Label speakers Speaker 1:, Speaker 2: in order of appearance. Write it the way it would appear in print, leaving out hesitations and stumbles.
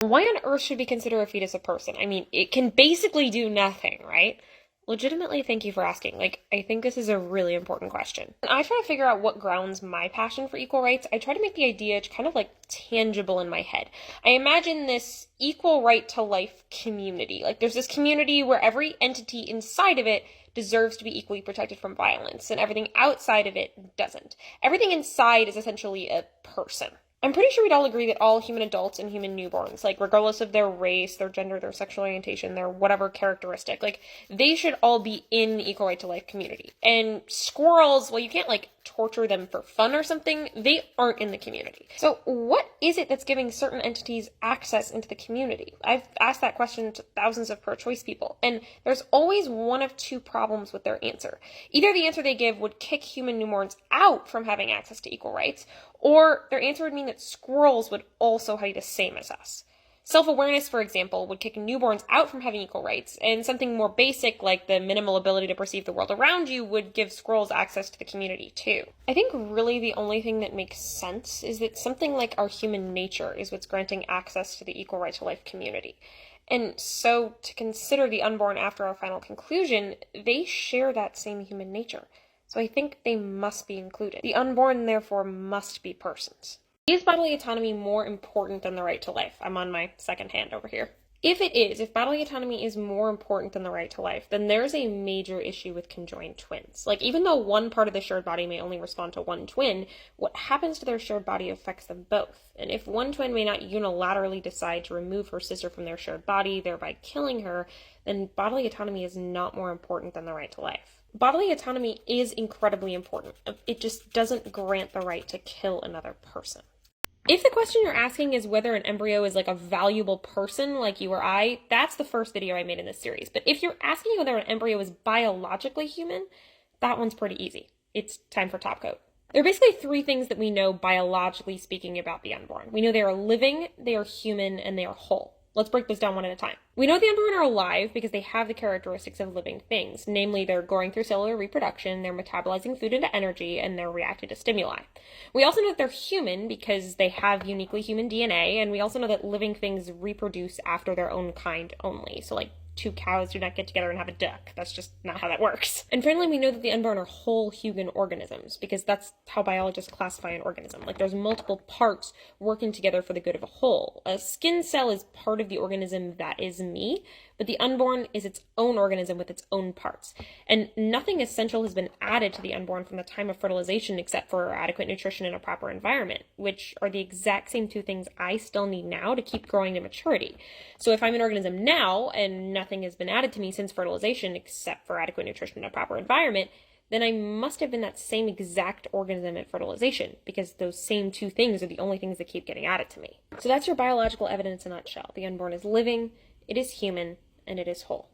Speaker 1: Why on earth should we consider a fetus a person? I mean, it can basically do nothing, right? Legitimately, thank you for asking. I think this is a really important question. When I try to figure out what grounds my passion for equal rights, I try to make the idea kind of tangible in my head. I imagine this equal right to life community. There's this community where every entity inside of it deserves to be equally protected from violence, and everything outside of it doesn't. Everything inside is essentially a person. I'm pretty sure we'd all agree that all human adults and human newborns, regardless of their race, their gender, their sexual orientation, their whatever characteristic, they should all be in the equal right to life community. And squirrels, well, you can't, torture them for fun or something. They aren't in the community. So what is it that's giving certain entities access into the community? I've asked that question to thousands of pro-choice people, and there's always one of two problems with their answer. Either the answer they give would kick human newborns out from having access to equal rights, or their answer would mean that squirrels would also be the same as us. Self-awareness, for example, would kick newborns out from having equal rights, and something more basic like the minimal ability to perceive the world around you would give squirrels access to the community too. I think really the only thing that makes sense is that something like our human nature is what's granting access to the equal right to life community. And so, to consider the unborn after our final conclusion, they share that same human nature. So I think they must be included. The unborn, therefore, must be persons. Is bodily autonomy more important than the right to life? I'm on my second hand over here. If bodily autonomy is more important than the right to life, then there's a major issue with conjoined twins. Even though one part of the shared body may only respond to one twin, what happens to their shared body affects them both. And if one twin may not unilaterally decide to remove her sister from their shared body, thereby killing her, then bodily autonomy is not more important than the right to life. Bodily autonomy is incredibly important. It just doesn't grant the right to kill another person. If the question you're asking is whether an embryo is a valuable person like you or I, that's the first video I made in this series. But if you're asking whether an embryo is biologically human, that one's pretty easy. It's time for top coat. There are basically three things that we know biologically speaking about the unborn. We know they are living, they are human, and they are whole. Let's break this down one at a time. We know the unborn are alive because they have the characteristics of living things. Namely, they're going through cellular reproduction, they're metabolizing food into energy, and they're reacting to stimuli. We also know that they're human because they have uniquely human DNA, and we also know that living things reproduce after their own kind only. So two cows do not get together and have a duck. That's just not how that works. And finally, we know that the unborn are whole human organisms because that's how biologists classify an organism. There's multiple parts working together for the good of a whole. A skin cell is part of the organism that is me, but the unborn is its own organism with its own parts. And nothing essential has been added to the unborn from the time of fertilization except for adequate nutrition and a proper environment, which are the exact same two things I still need now to keep growing to maturity. So if I'm an organism now and nothing has been added to me since fertilization except for adequate nutrition and a proper environment, then I must have been that same exact organism at fertilization because those same two things are the only things that keep getting added to me. So that's your biological evidence in a nutshell. The unborn is living, it is human, and it is whole.